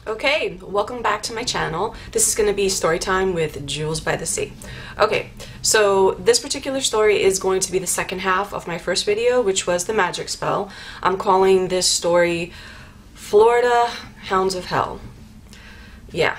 Okay, welcome back to my channel. This is going to be story time with Jules by the Sea. Okay, so this particular story is going to be the second half of my first video, which was the magic spell. I'm calling this story Florida Hounds of Hell. Yeah.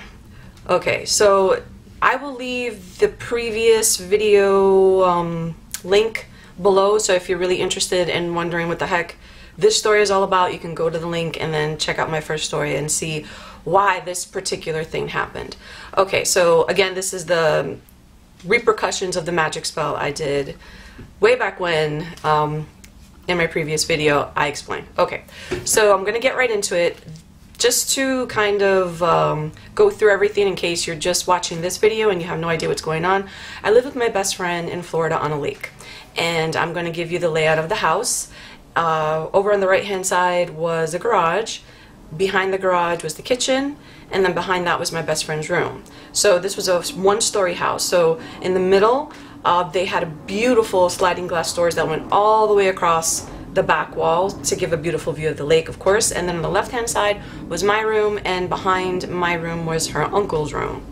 Okay, so I will leave the previous video link below, so if you're really interested in wondering what the heck this story is all about, you can go to the link and then check out my first story and see why this particular thing happened. Okay, so again, this is the repercussions of the magic spell I did way back when. In my previous video I explained. Okay, so I'm gonna get right into it. Just to kind of go through everything in case you're just watching this video and you have no idea what's going on. I live with my best friend in Florida on a lake, and I'm going to give you the layout of the house. Over on the right hand side was a garage, behind the garage was the kitchen, and then behind that was my best friend's room. So this was a one-story house. So in the middle they had a beautiful sliding glass doors that went all the way across the back wall to give a beautiful view of the lake, of course. And then on the left hand side was my room, and behind my room was her uncle's room.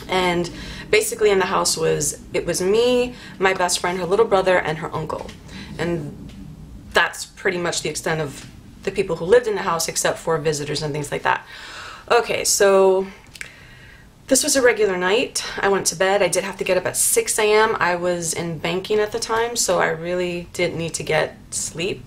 And basically in the house was me, my best friend, her little brother, and her uncle. And that's pretty much the extent of the people who lived in the house, except for visitors and things like that. Okay, so this was a regular night. I went to bed. I did have to get up at 6 a.m. I was in banking at the time, so I really didn't need to get sleep.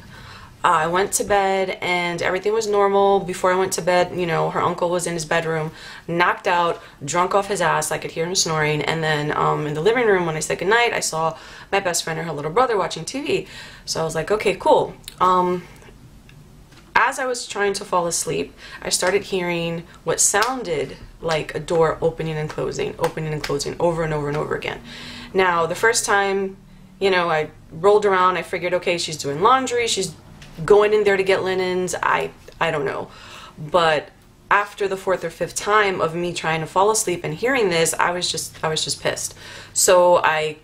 I went to bed and everything was normal. Before I went to bed, you know, her uncle was in his bedroom, knocked out, drunk off his ass. I could hear him snoring. And then in the living room, when I said goodnight, I saw my best friend and her little brother watching TV. So I was like, okay, cool. As I was trying to fall asleep, I started hearing what sounded like a door opening and closing over and over and over again. Now, the first time, you know, I rolled around, I figured, okay, she's doing laundry, she's going in there to get linens, I don't know. But after the fourth or fifth time of me trying to fall asleep and hearing this, I was just pissed. So I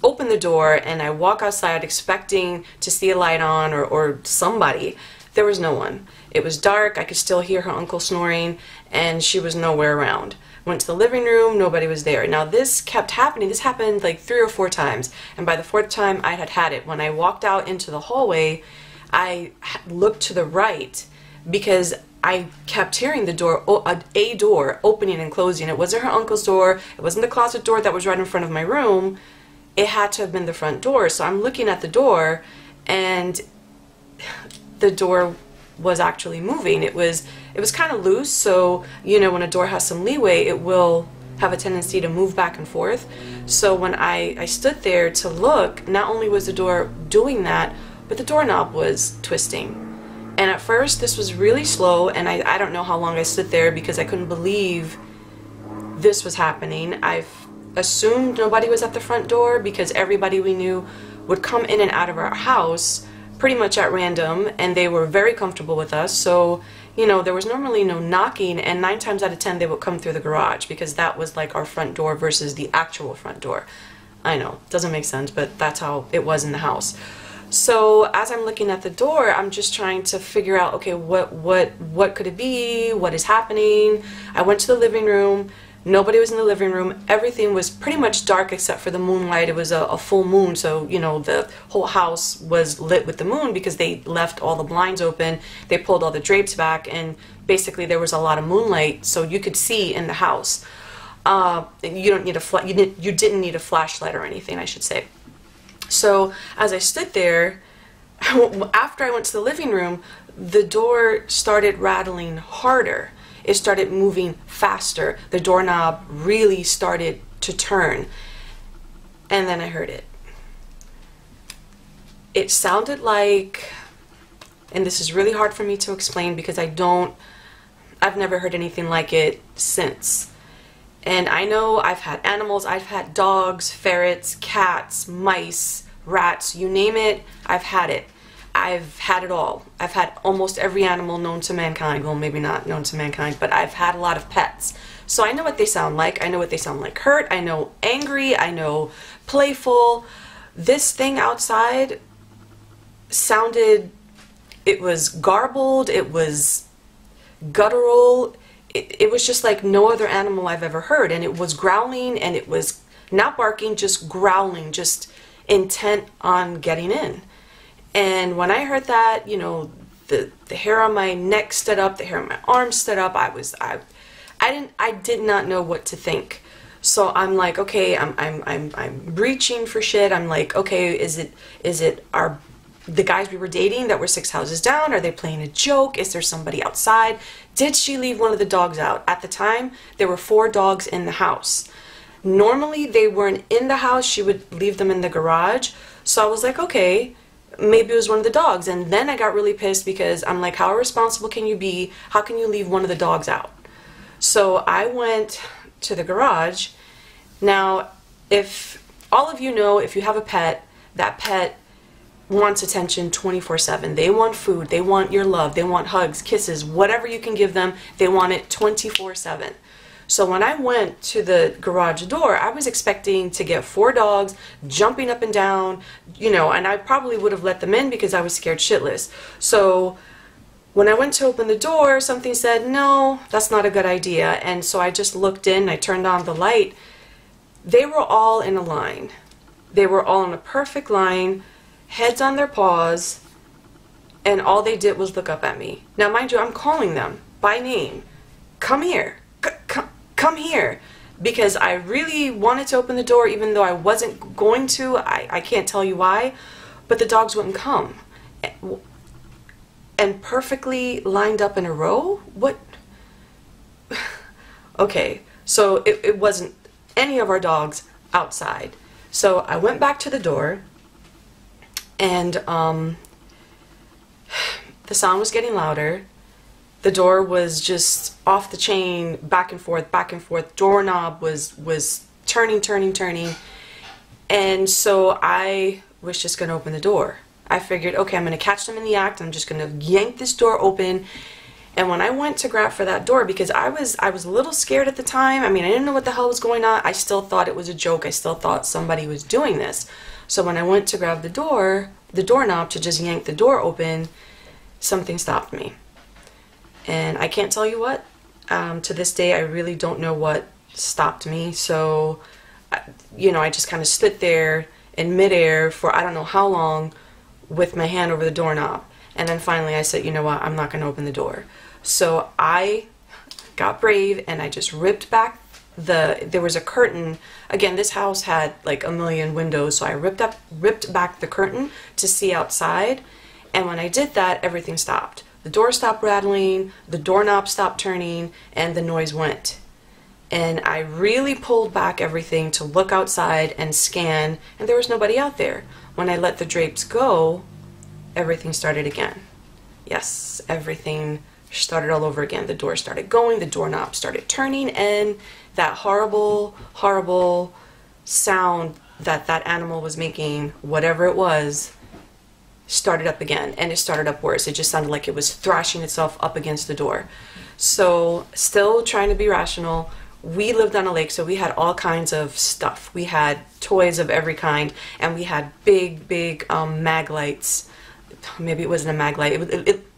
opened the door and I walk outside expecting to see a light on or somebody. There was no one. It was dark. I could still hear her uncle snoring, and she was nowhere around. Went to the living room, nobody was there. Now this kept happening. This happened like 3 or 4 times, and by the 4th time I had it. When I walked out into the hallway, I looked to the right because I kept hearing the door, a door opening and closing. It wasn't her uncle's door. It wasn't the closet door that was right in front of my room. It had to have been the front door. So I'm looking at the door, and the door was actually moving. It was kind of loose, so you know, when a door has some leeway, it will have a tendency to move back and forth. So when I stood there to look, not only was the door doing that, but the doorknob was twisting. And at first this was really slow, and I don't know how long I stood there because I couldn't believe this was happening. I've assumed nobody was at the front door because everybody we knew would come in and out of our house pretty much at random, and they were very comfortable with us. So, you know, there was normally no knocking, and 9 times out of 10 they would come through the garage because that was like our front door versus the actual front door. I know, doesn't make sense, but that's how it was in the house. So as I'm looking at the door, I'm just trying to figure out, okay, what could it be? What is happening? I went to the living room. Nobody was in the living room. Everything was pretty much dark except for the moonlight. It was a full moon, so you know, the whole house was lit with the moon because they left all the blinds open. They pulled all the drapes back, and basically there was a lot of moonlight, so you could see in the house. You didn't need a flashlight or anything, I should say. So as I stood there, after I went to the living room, the door started rattling harder. It started moving faster. The doorknob really started to turn. And then I heard it. It sounded like, and this is really hard for me to explain because I've never heard anything like it since. And I know I've had animals, I've had dogs, ferrets, cats, mice, rats, you name it, I've had it. I've had it all. I've had almost every animal known to mankind. Well, maybe not known to mankind, but I've had a lot of pets. So I know what they sound like. I know what they sound like hurt. I know angry. I know playful. This thing outside sounded, it was garbled. It was guttural. it was just like no other animal I've ever heard, and it was growling, and it was not barking, just growling, just intent on getting in. And when I heard that, you know, the hair on my neck stood up, the hair on my arms stood up. I did not know what to think. So I'm like, okay, I'm reaching for shit. I'm like, okay, is it the guys we were dating that were 6 houses down? Are they playing a joke? Is there somebody outside? Did she leave one of the dogs out? At the time, there were 4 dogs in the house. Normally, they weren't in the house. She would leave them in the garage. So I was like, okay, maybe it was one of the dogs. And then I got really pissed because I'm like, how irresponsible can you be? How can you leave one of the dogs out? So I went to the garage. Now, if all of you know, if you have a pet, that pet wants attention 24/7. They want food, they want your love, they want hugs, kisses, whatever you can give them, they want it 24/7. So when I went to the garage door, I was expecting to get 4 dogs jumping up and down, you know, and I probably would have let them in because I was scared shitless. So when I went to open the door, something said, no, that's not a good idea. And so I just looked in, I turned on the light. They were all in a line. They were all in a perfect line, heads on their paws, and all they did was look up at me. Now, mind you, I'm calling them by name. Come here. Come here. Because I really wanted to open the door, even though I wasn't going to. I can't tell you why, but the dogs wouldn't come. And perfectly lined up in a row? What? Okay, so it wasn't any of our dogs outside. So I went back to the door, and the sound was getting louder. The door was just off the chain, back and forth, back and forth. Doorknob was turning. And so I was just going to open the door. I figured, okay, I'm going to catch them in the act. I'm just going to yank this door open. And when I went to grab for that door, because I was a little scared at the time. I mean, I didn't know what the hell was going on. I still thought it was a joke. I still thought somebody was doing this. So when I went to grab the doorknob to just yank the door open, something stopped me. And I can't tell you what. To this day, I really don't know what stopped me. So, you know, I just kind of stood there in midair for I don't know how long with my hand over the doorknob. And then finally I said, you know what, I'm not going to open the door. So I got brave and I just ripped back there was a curtain. Again, this house had like a million windows, so I ripped back the curtain to see outside. And when I did that, everything stopped. The door stopped rattling, the doorknob stopped turning, and the noise went. And I really pulled back everything to look outside and scan, and there was nobody out there. When I let the drapes go, everything started again. Yes, everything started all over again. The door started going, the doorknob started turning, and that horrible, horrible sound that that animal was making, whatever it was, started up again, and it started up worse. It just sounded like it was thrashing itself up against the door. So, still trying to be rational. We lived on a lake, so we had all kinds of stuff. We had toys of every kind, and we had big mag lights. Maybe it wasn't a mag light.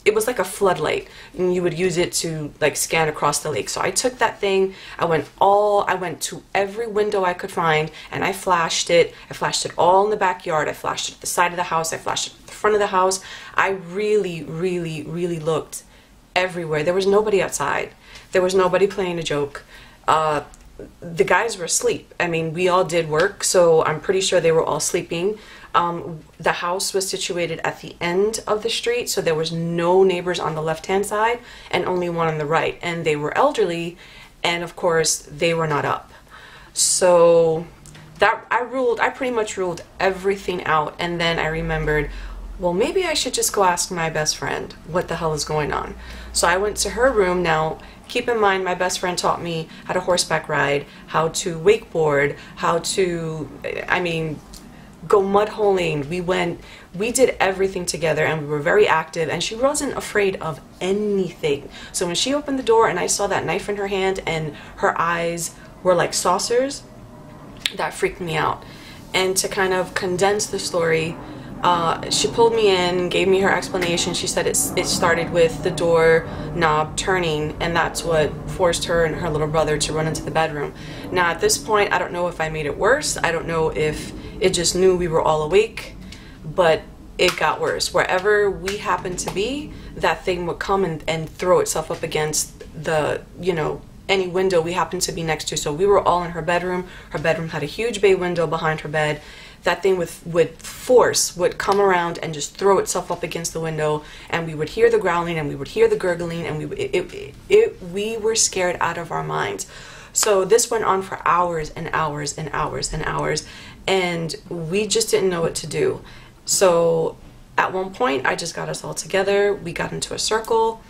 It was like a floodlight, and you would use it to like scan across the lake. So I took that thing. I went to every window I could find, and I flashed it. I flashed it all in the backyard. I flashed it at the side of the house. I flashed it at the front of the house. I really looked everywhere. There was nobody outside. There was nobody playing a joke. The guys were asleep. I mean, we all did work, so I'm pretty sure they were all sleeping. The house was situated at the end of the street, so there was no neighbors on the left-hand side and only one on the right. And they were elderly, and of course, they were not up. So that I pretty much ruled everything out. And then I remembered, well, maybe I should just go ask my best friend what the hell is going on. So I went to her room. Now, keep in mind, my best friend taught me how to horseback ride, how to wakeboard, how to, I mean, go mud holing. We did everything together, and we were very active, and she wasn't afraid of anything. So when she opened the door and I saw that knife in her hand and her eyes were like saucers, that freaked me out. And to kind of condense the story, She pulled me in and gave me her explanation. She said it started with the door knob turning, and that's what forced her and her little brother to run into the bedroom. Now at this point, I don't know if I made it worse. I don't know if it just knew we were all awake, but it got worse. Wherever we happened to be, that thing would come and throw itself up against the, you know, any window we happened to be next to. So we were all in her bedroom. Her bedroom had a huge bay window behind her bed. That thing with force would come around and just throw itself up against the window, and we would hear the growling and we would hear the gurgling, and we were scared out of our minds. So this went on for hours and hours and hours and hours, and we just didn't know what to do. So at one point, I just got us all together. We got into a circle.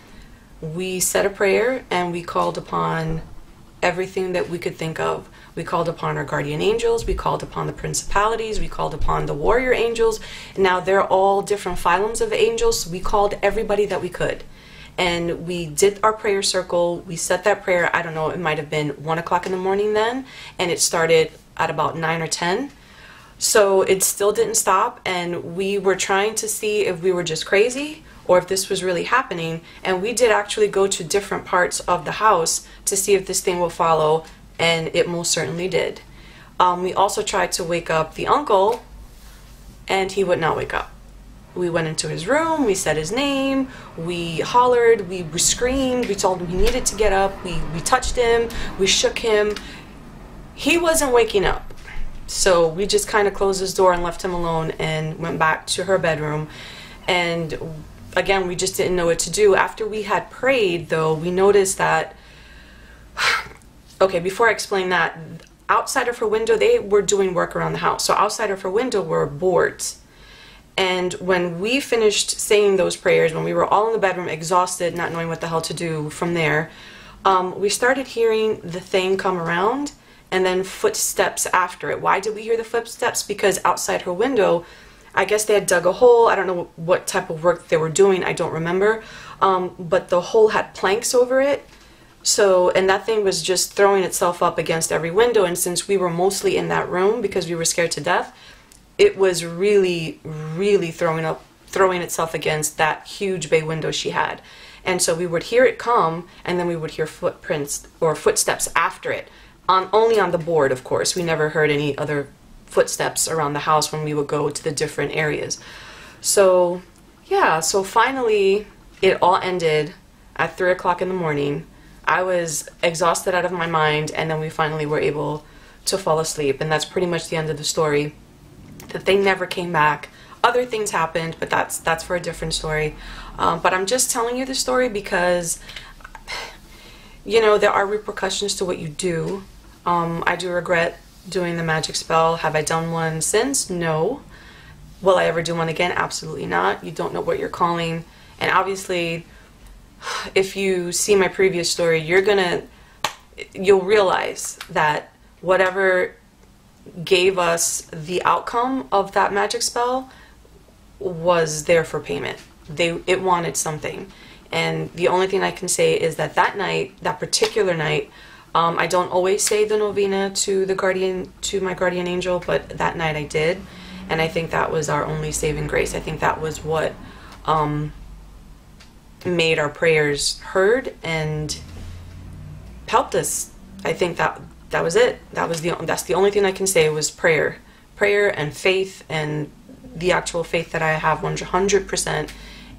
We said a prayer, and we called upon everything that we could think of. We called upon our guardian angels, we called upon the principalities, we called upon the warrior angels. Now they're all different phylums of angels, so we called everybody that we could. And we did our prayer circle. We said that prayer, I don't know, it might have been 1 o'clock in the morning then, and it started at about 9 or 10. So it still didn't stop, and we were trying to see if we were just crazy or if this was really happening. And we did actually go to different parts of the house to see if this thing will follow, and it most certainly did. We also tried to wake up the uncle, and he would not wake up. We went into his room, we said his name, we hollered, we screamed, we told him he needed to get up, we touched him, we shook him. He wasn't waking up. So we just kind of closed his door and left him alone and went back to her bedroom. And again, we just didn't know what to do. After we had prayed, though, we noticed that, okay, before I explain that, outside of her window, they were doing work around the house. So outside of her window were boards. And when we finished saying those prayers, when we were all in the bedroom, exhausted, not knowing what the hell to do from there, we started hearing the thing come around and then footsteps after it. Why did we hear the footsteps? Because outside her window, I guess they had dug a hole. I don't know what type of work they were doing. I don't remember. But the hole had planks over it. So, and that thing was just throwing itself up against every window. And since we were mostly in that room because we were scared to death, it was really, really throwing itself against that huge bay window she had. And so we would hear it come, and then we would hear footprints or footsteps after it. Only on the board, of course. We never heard any other footsteps around the house when we would go to the different areas. So, yeah, so finally it all ended at 3 o'clock in the morning. I was exhausted out of my mind, and then we finally were able to fall asleep, and that's pretty much the end of the story. The thing never came back. Other things happened, but that's for a different story. But I'm just telling you the story because, you know, there are repercussions to what you do. I do regret doing the magic spell. Have I done one since? No. Will I ever do one again? Absolutely not. You don't know what you're calling. And obviously, if you see my previous story, you'll realize that whatever gave us the outcome of that magic spell was there for payment. It wanted something. And the only thing I can say is that that night, that particular night, I don't always say the novena to my guardian angel, but that night I did. And I think that was our only saving grace. I think that was what made our prayers heard and helped us. I think that was it. That's the only thing I can say was prayer and faith, and the actual faith that I have 100%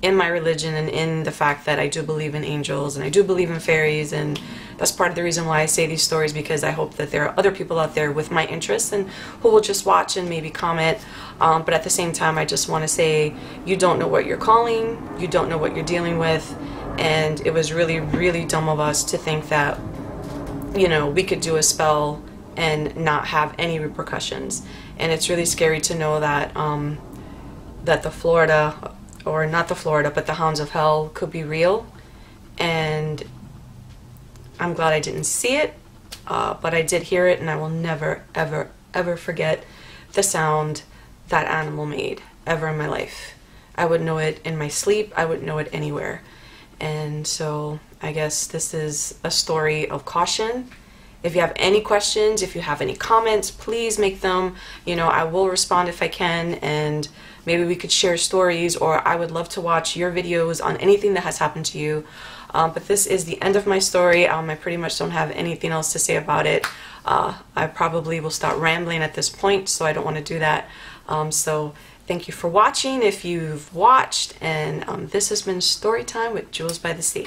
in my religion and in the fact that I do believe in angels and I do believe in fairies, and that's part of the reason why I say these stories, because I hope that there are other people out there with my interests and who will just watch and maybe comment. But at the same time, I just want to say, you don't know what you're calling, you don't know what you're dealing with, and it was really, really dumb of us to think that, you know, we could do a spell and not have any repercussions. And it's really scary to know that that the Florida, or not the Florida, but the Hounds of Hell could be real. And I'm glad I didn't see it, but I did hear it, and I will never, ever, ever forget the sound that animal made ever in my life. I would know it in my sleep. I would know it anywhere. And so I guess this is a story of caution. If you have any questions, if you have any comments, please make them. You know, I will respond if I can, and maybe we could share stories, or I would love to watch your videos on anything that has happened to you. But this is the end of my story. I pretty much don't have anything else to say about it. I probably will start rambling at this point, so I don't want to do that. So thank you for watching if you've watched, and this has been Storytime with Jules by the Sea.